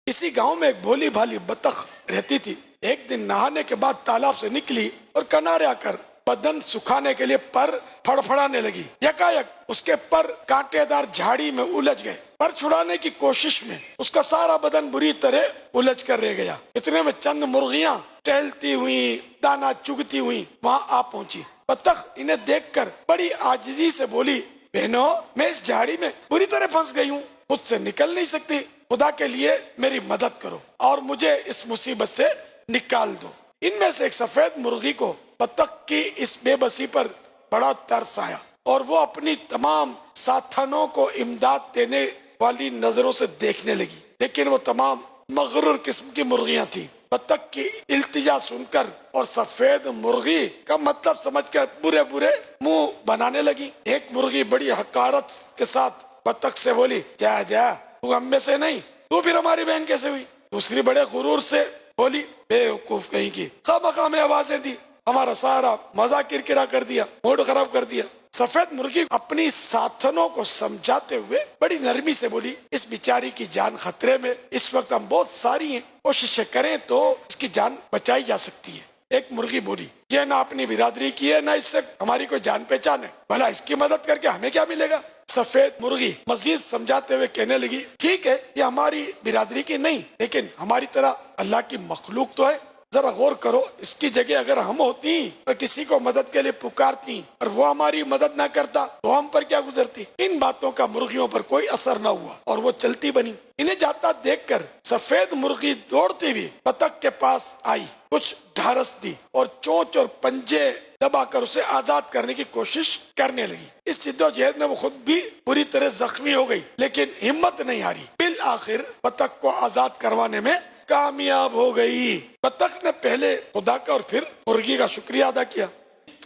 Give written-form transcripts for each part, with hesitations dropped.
اسی گاؤں میں ایک بھولی بھالی بطخ رہتی تھی. ایک دن نہانے کے بعد تالاب سے نکلی اور کنارے آ کر بدن سکھانے کے لیے پر پھڑپھڑانے لگی. یکایک اس کے پر کانٹے دار جھاڑی میں الجھ گئے. پر چھڑانے کی کوشش میں اس کا سارا بدن بری طرح الجھ کر رہ گیا. اتنے میں چند مرغیاں ٹہلتی ہوئی دانا چگتی ہوئی وہاں آ پہنچی. بطخ انہیں دیکھ کر بڑی عاجزی سے بولی, بہنوں میں اس جھاڑی میں بری طرح پھنس گئی ہوں, خود سے نکل نہیں سکتی. خدا کے لیے میری مدد کرو اور مجھے اس مصیبت سے نکال دو. ان میں سے ایک سفید مرغی کو بطخ کی اس بے بسی پر بڑا ترس آیا اور وہ اپنی تمام ساتھنوں کو امداد دینے والی نظروں سے دیکھنے لگی, لیکن وہ تمام مغرور قسم کی مرغیاں تھیں. بطخ کی التجا سن کر اور سفید مرغی کا مطلب سمجھ کر برے برے منہ بنانے لگی. ایک مرغی بڑی حقارت کے ساتھ بطخ سے بولی, جا جا تو ہم میں سے نہیں, تو پھر ہماری بہن کیسے ہوئی؟ دوسری بڑے غرور سے بولی, بے وقوف کہیں کی, خواہ میں آوازیں دی, ہمارا سارا مزہ کرکرا کر دیا, موڈ خراب کر دیا. سفید مرغی اپنی ساتھنوں کو سمجھاتے ہوئے بڑی نرمی سے بولی, اس بیچاری کی جان خطرے میں, اس وقت ہم بہت ساری ہیں, کوششیں کریں تو اس کی جان بچائی جا سکتی ہے. ایک مرغی بولی, یہ نہ اپنی برادری کی ہے نہ اس سے ہماری کوئی جان پہچان ہے, بھلا اس کی مدد کر کے ہمیں کیا ملے گا؟ سفید مرغی مزید سمجھاتے ہوئے کہنے لگی, ٹھیک ہے یہ ہماری برادری کی نہیں, لیکن ہماری طرح اللہ کی مخلوق تو ہے. ذرا غور کرو, اس کی جگہ اگر ہم ہوتی اور کسی کو مدد کے لیے پکارتی اور وہ ہماری مدد نہ کرتا تو ہم پر کیا گزرتی؟ ان باتوں کا مرغیوں پر کوئی اثر نہ ہوا اور وہ چلتی بنی. انہیں جاتا دیکھ کر سفید مرغی دوڑتی ہوئی بطخ کے پاس آئی, کچھ ڈھارس دی اور چونچ اور پنجے دبا کر اسے آزاد کرنے کی کوشش کرنے لگی. اس جدوجہد میں وہ خود بھی پوری طرح زخمی ہو گئی, لیکن ہمت نہیں ہاری. بالآخر بطخ کو آزاد کروانے میں کامیاب ہو گئی. بطخ نے پہلے خدا کا اور پھر مرغی کا شکریہ ادا کیا.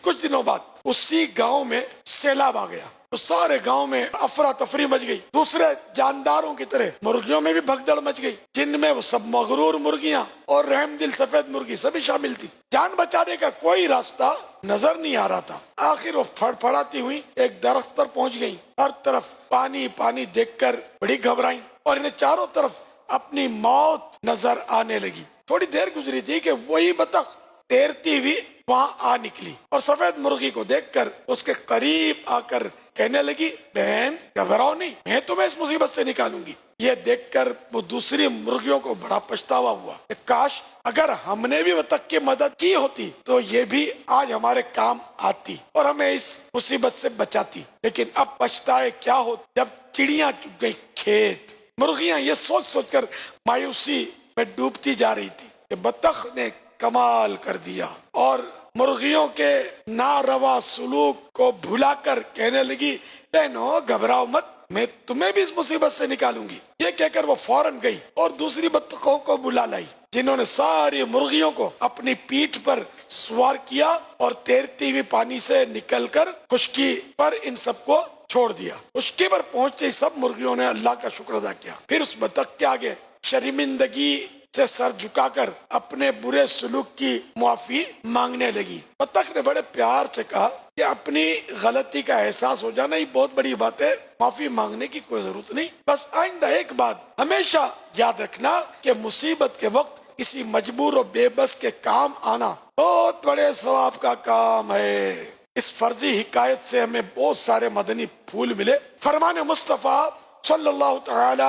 کچھ دنوں بعد اسی گاؤں میں سیلاب آ گیا تو سارے گاؤں میں افراتفری مچ گئی. دوسرے جانداروں کی طرح مرغیوں میں بھی بھگدڑ مچ گئی, جن میں وہ سب مغرور مرغیاں اور رحم دل سفید مرغی سبھی شامل تھی. جان بچانے کا کوئی راستہ نظر نہیں آ رہا تھا. آخر وہ پھڑپھڑاتی ہوئی ایک درخت پر پہنچ گئی. ہر طرف پانی پانی دیکھ کر بڑی گھبرائیں اور انہیں چاروں طرف اپنی موت نظر آنے لگی. تھوڑی دیر گزری تھی کہ وہی بطخ تیرتی ہوئی وہاں آ نکلی اور سفید مرغی کو دیکھ کر اس کے قریب آ کر کہنے لگی, بہن گھبراؤ نہیں, میں تمہیں اس مصیبت سے نکالوں گی. یہ دیکھ کر وہ دوسری مرغیوں کو بڑا پچھتاوا ہوا کہ کاش اگر ہم نے بھی بطخ کی مدد کی ہوتی تو یہ بھی آج ہمارے کام آتی اور ہمیں اس مصیبت سے بچاتی. لیکن اب پچھتائے کیا ہو جب چڑیاں چگ گئی کھیت. مرغیاں یہ سوچ سوچ کر مایوسی میں ڈوبتی جا رہی تھی کہ بطخ نے کمال کر دیا اور مرغیوں کے ناروا سلوک کو بھلا کر کہنے لگی, بہنوں گھبراؤ مت, میں تمہیں بھی اس مصیبت سے نکالوں گی. یہ کہہ کر وہ فوراً گئی اور دوسری بطخوں کو بلا لائی, جنہوں نے ساری مرغیوں کو اپنی پیٹھ پر سوار کیا اور تیرتی ہوئی پانی سے نکل کر خشکی پر ان سب کو چھوڑ دیا. خشکی پر پہنچتے ہی سب مرغیوں نے اللہ کا شکر ادا کیا. پھر اس بطخ کے آگے شرمندگی سے سر جھکا کر اپنے برے سلوک کی معافی مانگنے لگی. بطخ نے بڑے پیار سے کہا کہ اپنی غلطی کا احساس ہو جانا ہی بہت بڑی بات ہے, معافی مانگنے کی کوئی ضرورت نہیں. بس آئندہ ایک بات ہمیشہ یاد رکھنا کہ مصیبت کے وقت کسی مجبور و بے بس کے کام آنا بہت بڑے ثواب کا کام ہے. اس فرضی حکایت سے ہمیں بہت سارے مدنی پھول ملے. فرمان مصطفیٰ صلی اللہ تعالی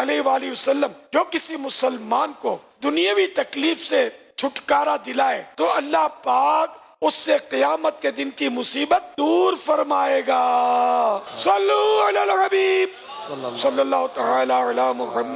علیہ وآلہ وسلم جو کسی مسلمان کو دنیاوی تکلیف سے چھٹکارا دلائے تو اللہ پاک اس سے قیامت کے دن کی مصیبت دور فرمائے گا. صلو علی الحبیب صلی اللہ تعالی علی محمد.